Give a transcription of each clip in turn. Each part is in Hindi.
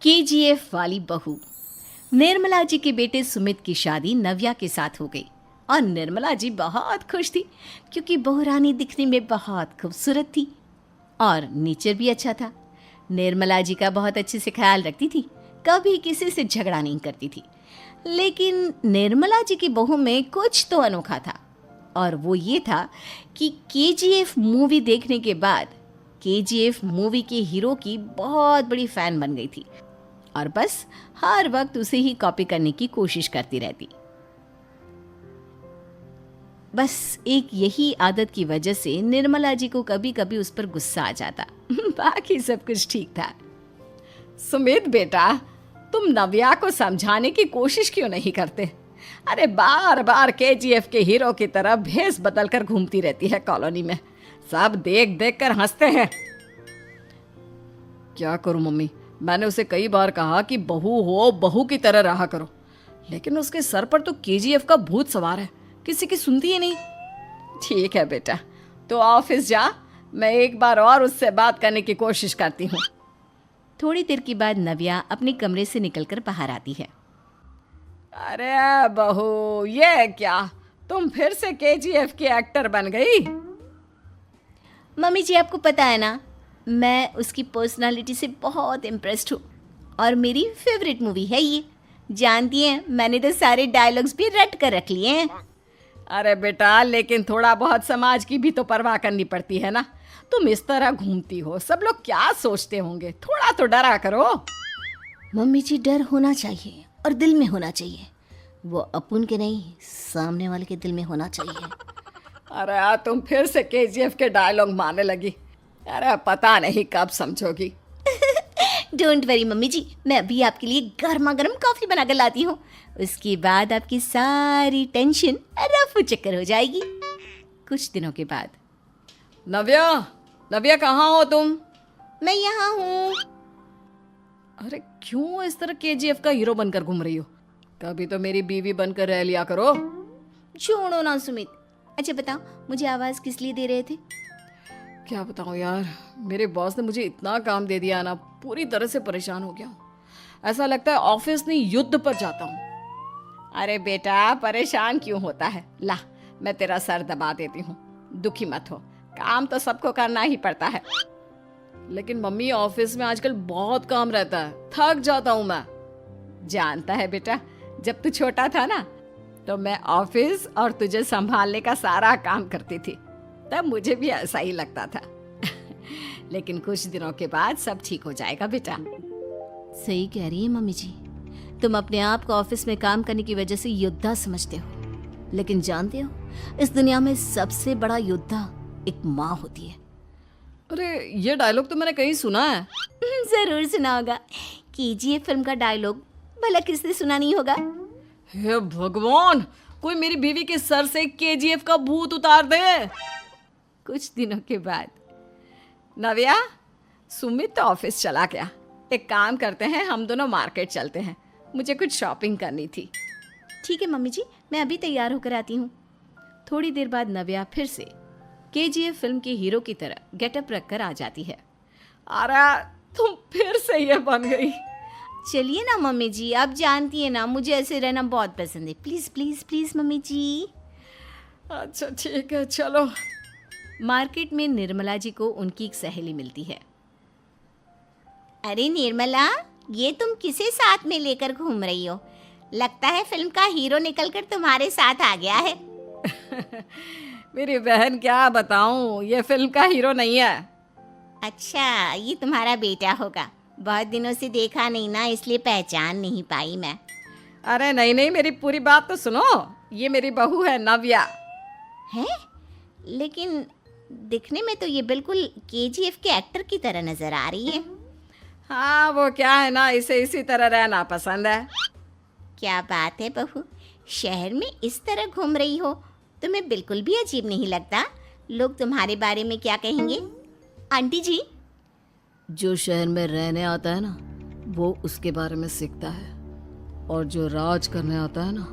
केजीएफ वाली बहू। निर्मला जी के बेटे सुमित की शादी नव्या के साथ हो गई और निर्मला जी बहुत खुश थी क्योंकि बहू रानी दिखने में बहुत खूबसूरत थी और नेचर भी अच्छा था। निर्मला जी का बहुत अच्छे से ख्याल रखती थी, कभी किसी से झगड़ा नहीं करती थी। लेकिन निर्मला जी की बहू में कुछ तो अनोखा था और वो ये था कि केजीएफ मूवी देखने के बाद केजीएफ मूवी के हीरो की बहुत बड़ी फ़ैन बन गई थी और बस हर वक्त उसे ही कॉपी करने की कोशिश करती रहती। बस एक यही आदत की वजह से निर्मला जी को कभी कभी उस पर गुस्सा आ जाता। बाकी सब कुछ ठीक था। सुमित बेटा, तुम नव्या को समझाने की कोशिश क्यों नहीं करते? अरे बार बार केजीएफ के हीरो की तरह भेस बदल कर घूमती रहती है कॉलोनी में, सब देख देख कर हंसते हैं। क्या करूं मम्मी, मैंने उसे कई बार कहा कि बहू हो बहू की तरह रहा करो, लेकिन उसके सर पर तो केजीएफ का भूत सवार है, किसी की सुनती ही नहीं। ठीक है बेटा, तो ऑफिस जा, मैं एक बार और उससे बात करने की कोशिश करती हूँ। थोड़ी देर के बाद नव्या अपने कमरे से निकलकर बाहर आती है। अरे बहू, ये क्या, तुम फिर से केजीएफ की एक्टर बन गई? मम्मी जी, आपको पता है ना, मैं उसकी पर्सनालिटी से बहुत इम्प्रेस्ड हूँ और मेरी फेवरेट मूवी है ये। जानती हैं, मैंने तो सारे डायलॉग्स भी रट कर रख लिए हैं। अरे बेटा, लेकिन थोड़ा बहुत समाज की भी तो परवाह करनी पड़ती है ना। तुम इस तरह घूमती हो, सब लोग क्या सोचते होंगे, थोड़ा तो डरा करो। मम्मी जी, डर होना चाहिए और दिल में होना चाहिए, वो अपुन के नहीं सामने वाले के दिल में होना चाहिए। अरे यार, तुम फिर से केजीएफ के डायलॉग मारने लगी। अरे पता नहीं कब समझोगी। डोंट वरी मम्मी जी, मैं अभी आपके लिए गर्मा गर्म कॉफ़ी बना कर लाती हूँ, उसके बाद आपकी सारी टेंशन रफू चक्कर हो जाएगी। कुछ दिनों के बाद। नव्या, नव्या कहाँ हो तुम? मैं यहाँ हूँ। अरे क्यों इस तरह केजीएफ का हीरो बनकर घूम रही हो? कभी तो मेरी बीवी बनकर रह लिया करो। छोड़ो ना सुमित। अच्छा बताओ, मुझे आवाज़ किस लिए दे रहे थे? क्या बताऊँ यार, मेरे बॉस ने मुझे इतना काम दे दिया ना, पूरी तरह से परेशान हो गया हूँ। ऐसा लगता है ऑफिस नहीं युद्ध पर जाता हूँ। अरे बेटा, परेशान क्यों होता है? ला, मैं तेरा सर दबा देती हूँ, दुखी मत हो, काम तो सबको करना ही पड़ता है। लेकिन मम्मी, ऑफिस में आजकल बहुत काम रहता है, थक जाता हूँ मैं। जानता है बेटा, जब तू छोटा था ना, तो मैं ऑफिस और तुझे संभालने का सारा काम करती थी, तब मुझे भी ऐसा ही लगता था। लेकिन कुछ दिनों के बाद सब ठीक हो जाएगा बेटा। सही कह रही है मम्मी जी, तुम अपने आप को ऑफिस में काम करने की वजह से योद्धा समझते हो, लेकिन जानते हो, इस दुनिया में सबसे बड़ा योद्धा एक माँ होती है। अरे ये डायलॉग तो मैंने कहीं सुना है। जरूर सुना होगा, केजीएफ फिल्म का डायलॉग, भला किसने सुना नहीं होगा। हे भगवान, कोई मेरी बीवी के सर से केजीएफ का भूत उतार दे। कुछ दिनों के बाद। नव्या, सुमित तो ऑफिस चला गया, एक काम करते हैं, हम दोनों मार्केट चलते हैं, मुझे कुछ शॉपिंग करनी थी। ठीक है मम्मी जी, मैं अभी तैयार होकर आती हूँ। थोड़ी देर बाद नव्या फिर से केजीएफ फिल्म के हीरो की तरह गेटअप रखकर आ जाती है। अरे तुम फिर से ये बन गई। चलिए ना मम्मी जी, आप जानती है ना, मुझे ऐसे रहना बहुत पसंद है। प्लीज़ प्लीज़ प्लीज़ मम्मी जी। अच्छा ठीक है, चलो। मार्केट में निर्मला जी को उनकी एक सहेली मिलती है। अरे निर्मला, ये तुम किसे साथ में लेकर घूम रही हो? लगता है फिल्म का हीरो निकलकर तुम्हारे साथ आ गया है। मेरी बहन, क्या बताऊं, ये फिल्म का हीरो नहीं है। अच्छा, ये तुम्हारा बेटा होगा, बहुत दिनों से देखा नहीं ना, इसलिए पहचान नहीं पाई मैं। अरे नहीं नहीं, मेरी पूरी बात तो सुनो, ये मेरी बहू है नव्या। है? लेकिन दिखने में तो ये बिल्कुल केजीएफ के एक्टर की तरह नजर आ रही है। हाँ, वो क्या है ना, इसे इसी तरह रहना पसंद है। क्या बात है बहू, शहर में इस तरह घूम रही हो, तुम्हें बिल्कुल भी अजीब नहीं लगता? लोग तुम्हारे बारे में क्या कहेंगे? आंटी जी, जो शहर में रहने आता है ना, वो उसके बारे में सीखता है, और जो राज करने आता है ना,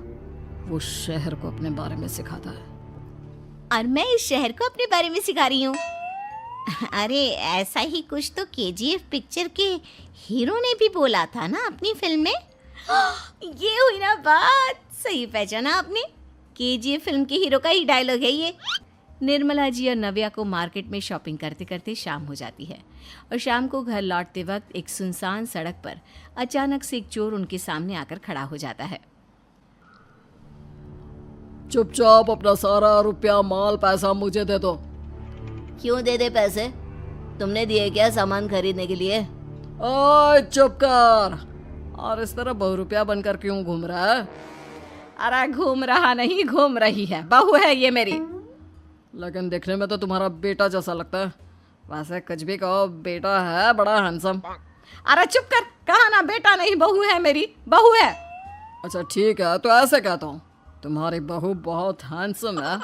वो शहर को अपने बारे में सिखाता है। और मैं इस शहर को अपने बारे में सिखा रही हूँ। अरे ऐसा ही कुछ तो केजीएफ पिक्चर के हीरो ने भी बोला था ना अपनी फिल्म में। ये हुई ना बात, सही पहचाना आपने। केजीएफ फिल्म के हीरो का ही डायलॉग है ये। निर्मला जी और नव्या को मार्केट में शॉपिंग करते करते शाम हो जाती है और शाम को घर लौटते वक्त एक सुनसान सड़क पर अचानक से एक चोर उनके सामने आकर खड़ा हो जाता है। चुपचाप अपना सारा रुपया माल पैसा मुझे दे दो। क्यों दे दे पैसे? तुमने दिए क्या सामान खरीदने के लिए? ओए चुप कर। और इस तरह बहुरुपया बनकर क्यों घूम रहा है? अरे घूम रहा नहीं, घूम रही है, बहू है ये मेरी। लेकिन देखने में तो तुम्हारा बेटा जैसा लगता है। वैसे कुछ भी कहो, बेटा है बड़ा हैंडसम। अरे चुप कर, कहा ना बेटा नहीं बहू है मेरी, बहू है। अच्छा ठीक है, तो ऐसे कहता हूँ, तुम्हारी बहू बहुत हैंडसम है।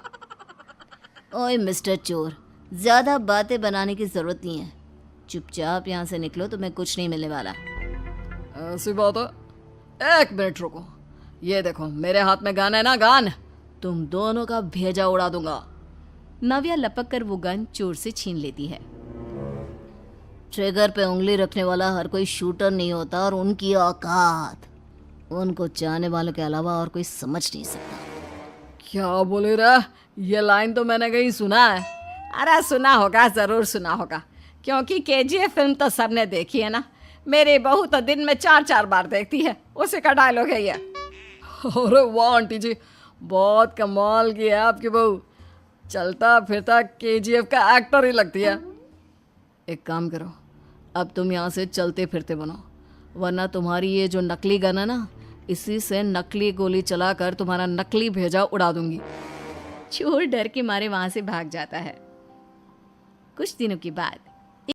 ओए मिस्टर चोर, ज्यादा बातें बनाने की जरूरत नहीं है। चुपचाप यहाँ से निकलो, तुम्हें कुछ नहीं मिलने वाला। ऐसी बात है? एक मिनट रुको, ये देखो मेरे हाथ में गन है ना, गन। तुम दोनों का भेजा उड़ा दूंगा। नव्या लपक कर वो गन चोर से छीन लेती है। ट्रिगर पे उंगली रखने वाला हर कोई शूटर नहीं होता, और उनकी औकात उनको चाहने वालों के अलावा और कोई समझ नहीं सकता। क्या बोले रे? ये लाइन तो मैंने कहीं सुना है। अरे सुना होगा, जरूर सुना होगा, क्योंकि केजीएफ फिल्म तो सबने देखी है ना। मेरी बहू तो दिन में 4-4 बार देखती है, उसी का डायलॉग है ये। अरे वाह आंटी जी, बहुत कमाल की है आपकी बहू। चलता फिरता केजीएफ का एक्टर ही लगती है। एक काम करो, अब तुम यहाँ से चलते फिरते बनो, वरना तुम्हारी ये जो नकली गन है ना, इसी से नकली गोली चलाकर तुम्हारा नकली भेजा उड़ा दूंगी। चोर डर के मारे वहां से भाग जाता है। कुछ दिनों के बाद